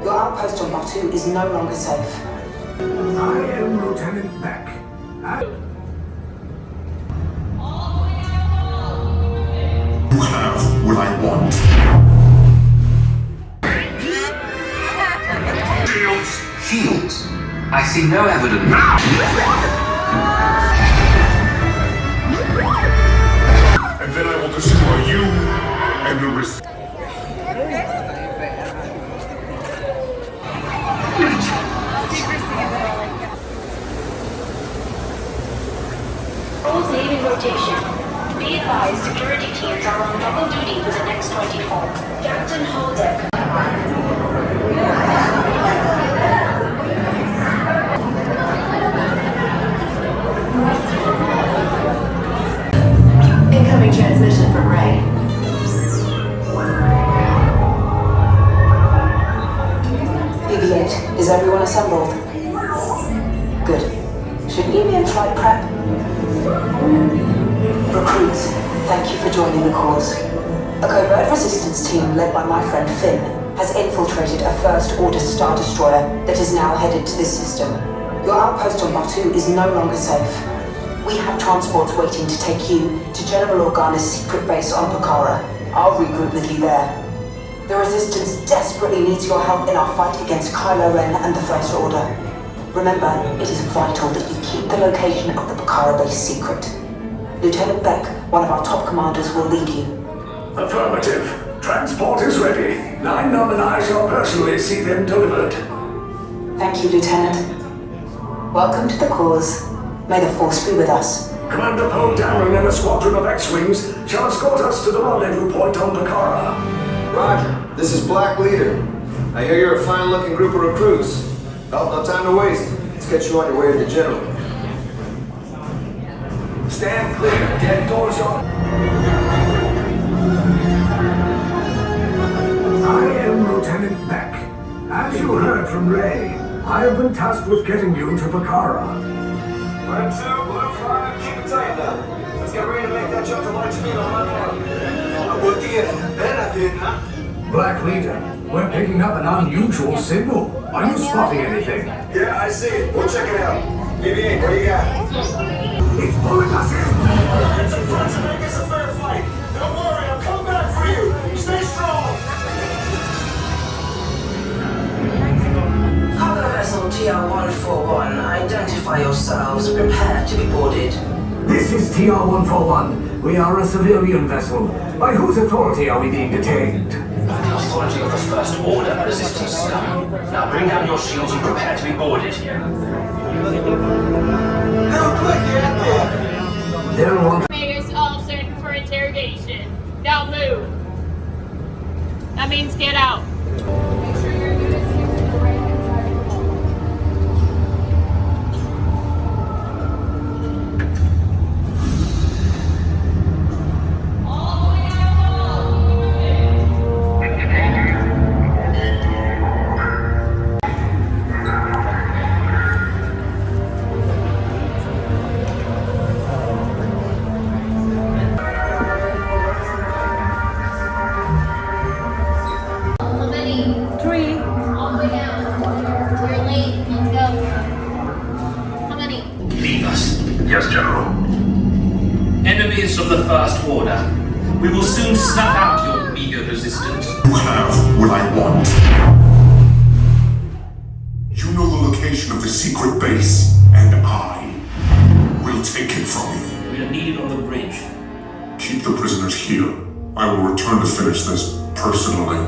Your outpost on Batuu is no longer safe. I am Lieutenant Beck. You have what I want. Shields? I see no evidence. And then I will destroy you and the rest. Rules leaving rotation. Be advised, security teams are on double duty for the next 24. Captain Holdeck. Incoming transmission from Ray. BB-8, is everyone assembled? Good. Should you be in flight prep? Recruits, thank you for joining the cause. A covert resistance team led by my friend Finn has infiltrated a First Order Star Destroyer that is now headed to this system. Your outpost on Batuu is no longer safe. We have transports waiting to take you to General Organa's secret base on Pakara. I'll regroup with you there. The Resistance desperately needs your help in our fight against Kylo Ren and the First Order. Remember, it is vital that you keep the location of the Pakara base secret. Lieutenant Beck, one of our top commanders, will lead you. Affirmative. Transport is ready. Line Numb and I shall personally see them delivered. Thank you, Lieutenant. Welcome to the cause. May the Force be with us. Commander Poe Dameron and a squadron of X-Wings shall escort us to the rendezvous point on Pakara. Roger, this is Black Leader. I hear you're a fine-looking group of recruits. Oh, no time to waste. Let's get you on your way to the General. Stand clear. Dead doors on. I am Lieutenant Beck. As you heard from Ray, I have been tasked with getting you to Pakara. Red 2, Blue 5, keep it tight now. Let's get ready to make that jump to light speed on my mark. Black Leader, we're picking up an unusual signal. Are you spotting anything? Yeah, I see it. We'll check it out. BB-8, what do you got? It's pulling us in! It's a front to make this a fair fight. Don't worry, I'll come back for you. Stay strong. Cargo vessel TR-141, identify yourselves. Prepare to be boarded. This is TR-141. We are a civilian vessel. By whose authority are we being detained? The authority of the First Order Resistance scum. Now bring down your shields and prepare to be boarded. They'll want... Made us all sent for interrogation. Now move. That means get out. Make sure your units use the right hand side of the wall. All the way out. How many? 3. All the way down. We're late. Let's go. How many? Leave us. Yes, General. Enemies of the First Order. We will soon snuff out your meager resistance. You have what I want. You know the location of the secret base, and I will take it from you. We are needed on the bridge. Keep the prisoners here. I will return to finish this personally.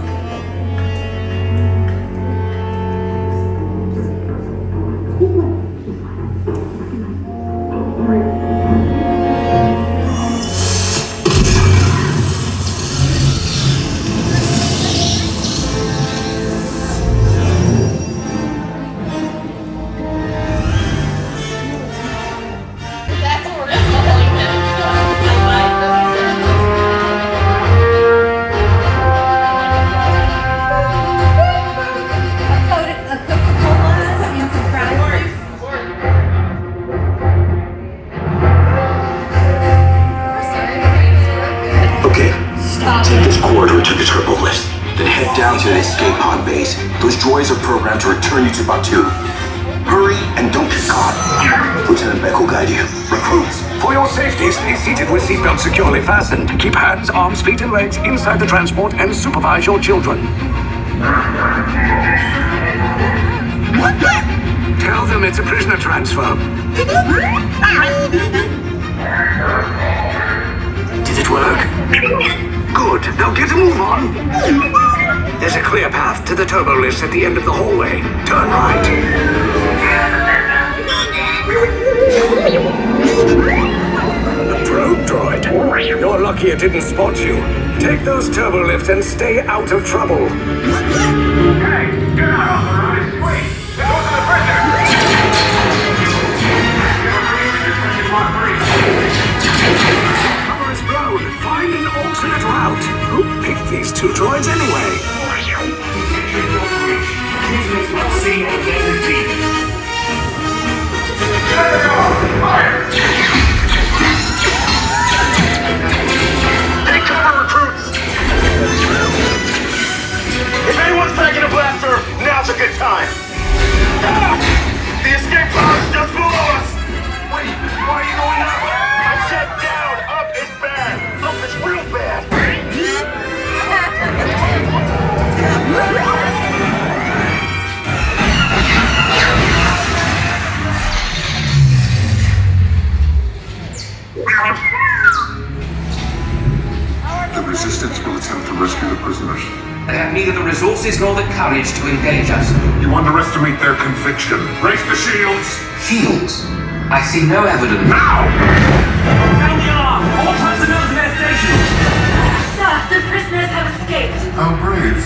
That's what we're calling them. My mind doesn't immersive program to return you to Batu. Hurry and don't get caught. Lieutenant Beck will guide you. Recruits, for your safety, stay seated with seatbelts securely fastened. Keep hands, arms, feet, and legs inside the transport and supervise your children. Tell them it's a prisoner transfer. Did it work? Good. Now get a move on. There's a clear path to the turbo lifts at the end of the hallway. Turn right. A probe droid. You're lucky it didn't spot you. Take those turbo lifts and stay out of trouble. Hey, get out of the ride! Wait! Those are the prisoners! Cover is blown. Find an alternate route. Who picked these two droids anyway? Fire! Take cover, recruits! If anyone's packing a blaster, now's a good time. The escape pod's just below us! Wait, why are you going up? I said down, up is bad. Up is real bad. The Resistance will attempt to rescue the prisoners. They have neither the resources nor the courage to engage us. You underestimate their conviction. Raise the shields! Shields? I see no evidence. Now! Sound the alarm! All personnel to their stations! Sir, the prisoners have escaped. How brave.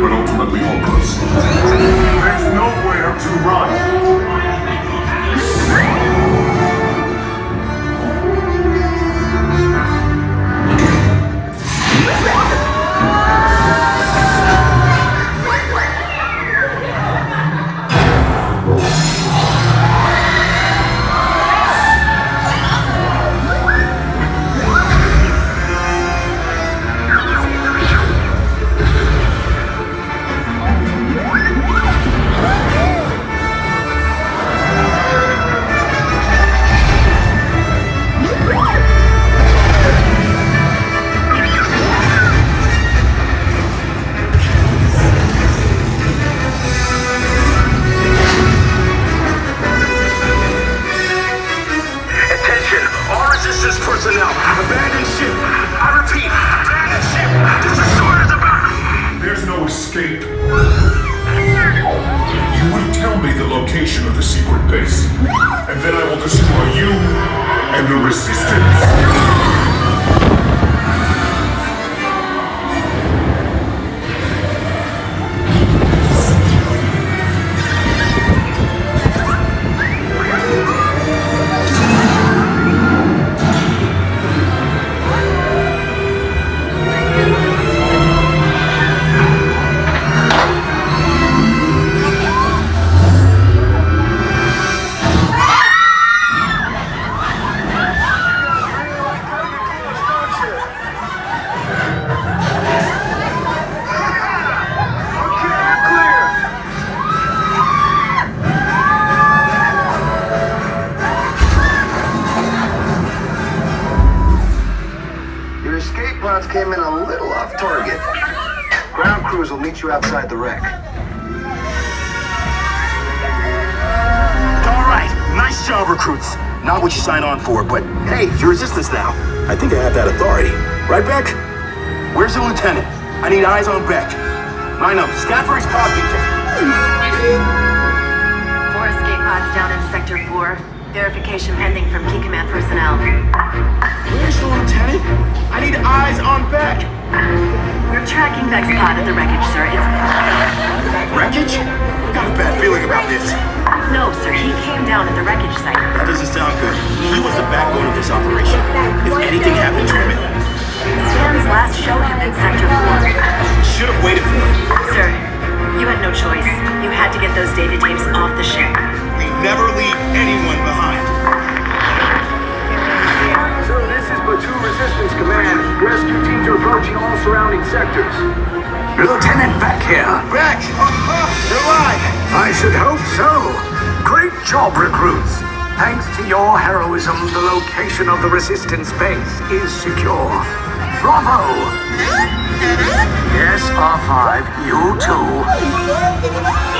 But ultimately hopeless. There's nowhere to run. Personnel, abandon ship. I repeat, abandon ship. This destroyer's about. There's no escape. You will tell me the location of the secret base, and then I will destroy you and the Resistance. Came in a little off target. Ground crews will meet you outside the wreck. All right, nice job, recruits. Not what you signed on for, but hey, you're Resistance now. I think I have that authority. Right, Beck? Where's the lieutenant? I need eyes on Beck. Line up, scan for his pod beacon. 4 escape pods down in Sector 4. Verification pending from Key Command personnel. Where's the lieutenant? I need eyes on Beck. We're tracking Beck's pod at the wreckage, sir. It's... Wreckage? Got a bad feeling about this. No, sir. He came down at the wreckage site. That doesn't sound good. He was the backbone of this operation. If anything happened to him, Scans last showed him in Sector 4. Should have waited for him. Sir, you had no choice. You had to get those data tapes off the ship. We never leave anyone behind. So this is Batu Resistance Command. Rescue teams are approaching all surrounding sectors. Lieutenant Beck here. Beck! You're alive! I should hope so. Great job, recruits. Thanks to your heroism, the location of the Resistance base is secure. Bravo! Yes, R5, you too.